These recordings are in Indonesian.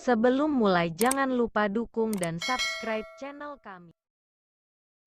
Sebelum mulai jangan lupa dukung dan subscribe channel kami.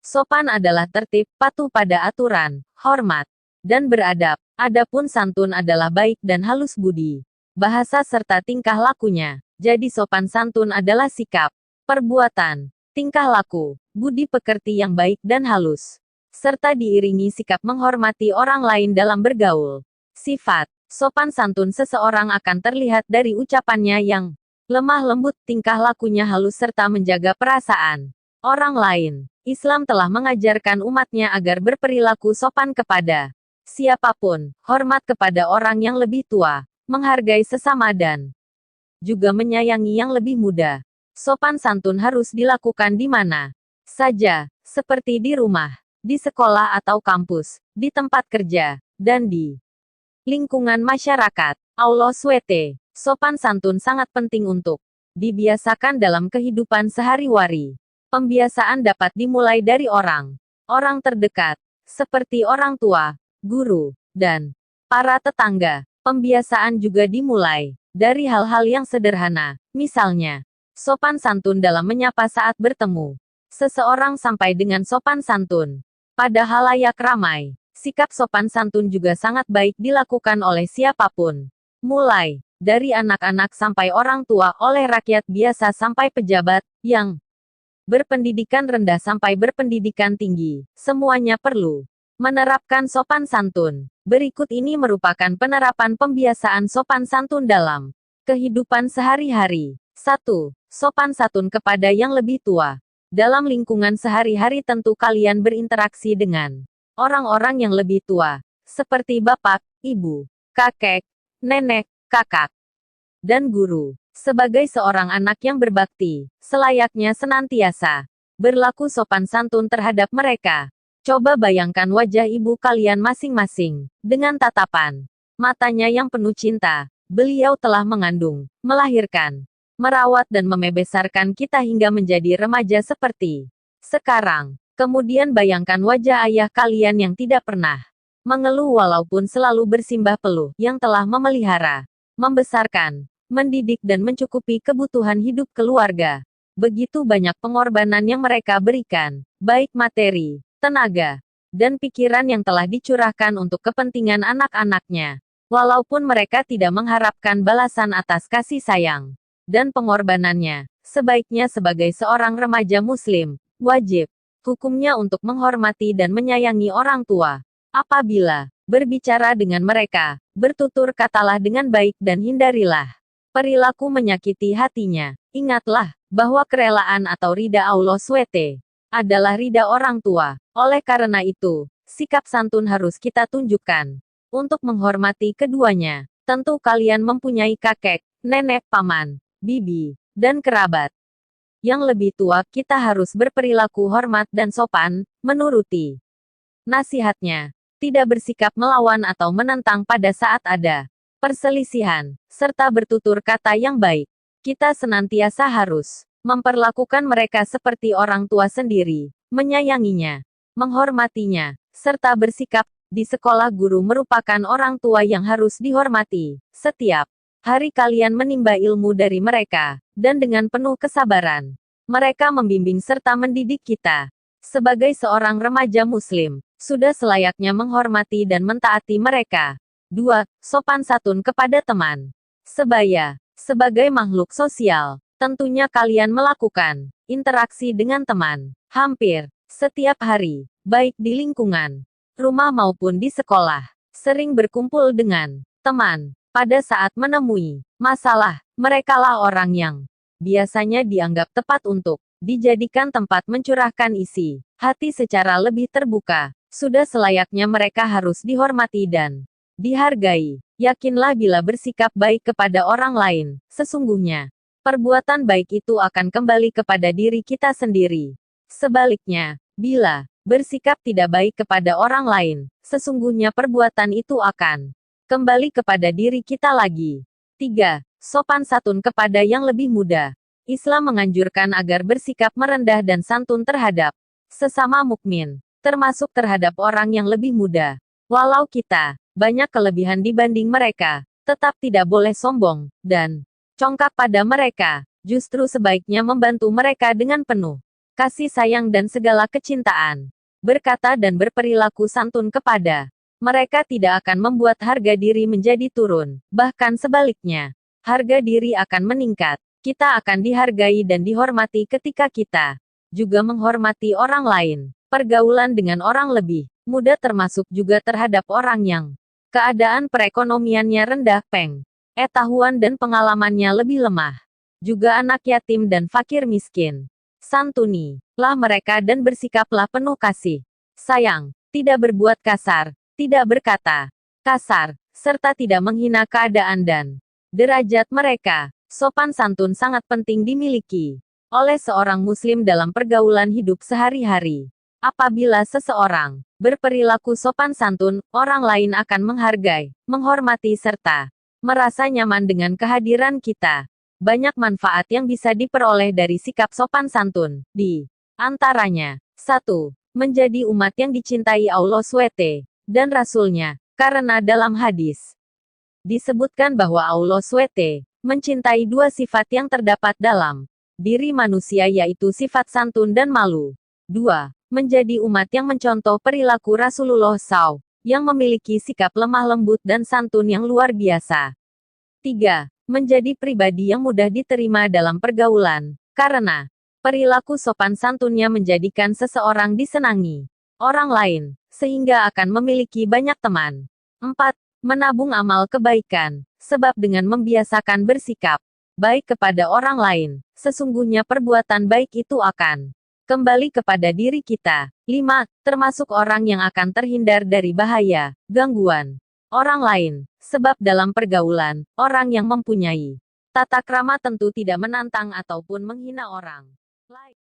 Sopan adalah tertib, patuh pada aturan, hormat, dan beradab. Adapun santun adalah baik dan halus budi, bahasa serta tingkah lakunya. Jadi sopan santun adalah sikap, perbuatan, tingkah laku, budi pekerti yang baik dan halus, serta diiringi sikap menghormati orang lain dalam bergaul. Sifat sopan santun seseorang akan terlihat dari ucapannya yang lemah lembut, tingkah lakunya halus serta menjaga perasaan orang lain. Islam telah mengajarkan umatnya agar berperilaku sopan kepada siapapun, hormat kepada orang yang lebih tua, menghargai sesama dan juga menyayangi yang lebih muda. Sopan santun harus dilakukan di mana saja, seperti di rumah, di sekolah atau kampus, di tempat kerja, dan di lingkungan masyarakat. Allah SWT. Sopan santun sangat penting untuk dibiasakan dalam kehidupan sehari-hari. Pembiasaan dapat dimulai dari orang terdekat, seperti orang tua, guru, dan para tetangga. Pembiasaan juga dimulai dari hal-hal yang sederhana, misalnya sopan santun dalam menyapa saat bertemu seseorang sampai dengan sopan santun pada halayak ramai. Sikap sopan santun juga sangat baik dilakukan oleh siapapun, mulai dari anak-anak sampai orang tua, oleh rakyat biasa sampai pejabat yang berpendidikan rendah sampai berpendidikan tinggi. Semuanya perlu menerapkan sopan santun. Berikut ini merupakan penerapan pembiasaan sopan santun dalam kehidupan sehari-hari. 1. Sopan santun kepada yang lebih tua. Dalam lingkungan sehari-hari tentu kalian berinteraksi dengan orang-orang yang lebih tua, seperti bapak, ibu, kakek, nenek, kakak, dan guru. Sebagai seorang anak yang berbakti, selayaknya senantiasa berlaku sopan santun terhadap mereka. Coba bayangkan wajah ibu kalian masing-masing, dengan tatapan matanya yang penuh cinta. Beliau telah mengandung, melahirkan, merawat dan membesarkan kita hingga menjadi remaja seperti sekarang. Kemudian bayangkan wajah ayah kalian yang tidak pernah mengeluh walaupun selalu bersimbah peluh, yang telah memelihara, membesarkan, mendidik dan mencukupi kebutuhan hidup keluarga. Begitu banyak pengorbanan yang mereka berikan, baik materi, tenaga, dan pikiran yang telah dicurahkan untuk kepentingan anak-anaknya. Walaupun mereka tidak mengharapkan balasan atas kasih sayang dan pengorbanannya, sebaiknya sebagai seorang remaja muslim, wajib hukumnya untuk menghormati dan menyayangi orang tua. Apabila berbicara dengan mereka, bertutur katalah dengan baik dan hindarilah perilaku menyakiti hatinya. Ingatlah bahwa kerelaan atau ridha Allah SWT adalah ridha orang tua. Oleh karena itu, sikap santun harus kita tunjukkan untuk menghormati keduanya. Tentu kalian mempunyai kakek, nenek, paman, bibi, dan kerabat yang lebih tua. Kita harus berperilaku hormat dan sopan, menuruti nasihatnya, tidak bersikap melawan atau menentang pada saat ada perselisihan, serta bertutur kata yang baik. Kita senantiasa harus memperlakukan mereka seperti orang tua sendiri, menyayanginya, menghormatinya, serta bersikap. Di sekolah, guru merupakan orang tua yang harus dihormati. Setiap hari kalian menimba ilmu dari mereka, dan dengan penuh kesabaran, mereka membimbing serta mendidik kita. Sebagai seorang remaja muslim, sudah selayaknya menghormati dan mentaati mereka. 2. Sopan santun kepada teman sebaya. Sebagai makhluk sosial, tentunya kalian melakukan interaksi dengan teman hampir setiap hari, baik di lingkungan rumah maupun di sekolah. Sering berkumpul dengan teman. Pada saat menemui masalah, merekalah orang yang biasanya dianggap tepat untuk dijadikan tempat mencurahkan isi hati secara lebih terbuka. Sudah selayaknya mereka harus dihormati dan dihargai. Yakinlah bila bersikap baik kepada orang lain, sesungguhnya perbuatan baik itu akan kembali kepada diri kita sendiri. Sebaliknya, bila bersikap tidak baik kepada orang lain, sesungguhnya perbuatan itu akan kembali kepada diri kita lagi. 3. Sopan santun kepada yang lebih muda. Islam menganjurkan agar bersikap merendah dan santun terhadap sesama mukmin, termasuk terhadap orang yang lebih muda. Walau kita banyak kelebihan dibanding mereka, tetap tidak boleh sombong dan congkak pada mereka. Justru sebaiknya membantu mereka dengan penuh kasih sayang dan segala kecintaan. Berkata dan berperilaku santun kepada mereka tidak akan membuat harga diri menjadi turun. Bahkan sebaliknya, harga diri akan meningkat. Kita akan dihargai dan dihormati ketika kita juga menghormati orang lain. Pergaulan dengan orang lebih muda termasuk juga terhadap orang yang keadaan perekonomiannya rendah, pengetahuan dan pengalamannya lebih lemah. Juga anak yatim dan fakir miskin. Santunilah mereka dan bersikaplah penuh kasih sayang, tidak berbuat kasar, tidak berkata kasar, serta tidak menghina keadaan dan derajat mereka. Sopan santun sangat penting dimiliki oleh seorang muslim dalam pergaulan hidup sehari-hari. Apabila seseorang berperilaku sopan santun, orang lain akan menghargai, menghormati serta merasa nyaman dengan kehadiran kita. Banyak manfaat yang bisa diperoleh dari sikap sopan santun. Di antaranya, 1. Menjadi umat yang dicintai Allah SWT dan Rasul-Nya. Karena dalam hadis disebutkan bahwa Allah SWT mencintai dua sifat yang terdapat dalam diri manusia, yaitu sifat santun dan malu. 2. Menjadi umat yang mencontoh perilaku Rasulullah SAW, yang memiliki sikap lemah lembut dan santun yang luar biasa. 3. Menjadi pribadi yang mudah diterima dalam pergaulan, karena perilaku sopan santunnya menjadikan seseorang disenangi orang lain, sehingga akan memiliki banyak teman. 4. Menabung amal kebaikan, sebab dengan membiasakan bersikap baik kepada orang lain, sesungguhnya perbuatan baik itu akan kembali kepada diri kita. 5. Termasuk orang yang akan terhindar dari bahaya, gangguan orang lain. Sebab dalam pergaulan, orang yang mempunyai tata krama tentu tidak menantang ataupun menghina orang lain.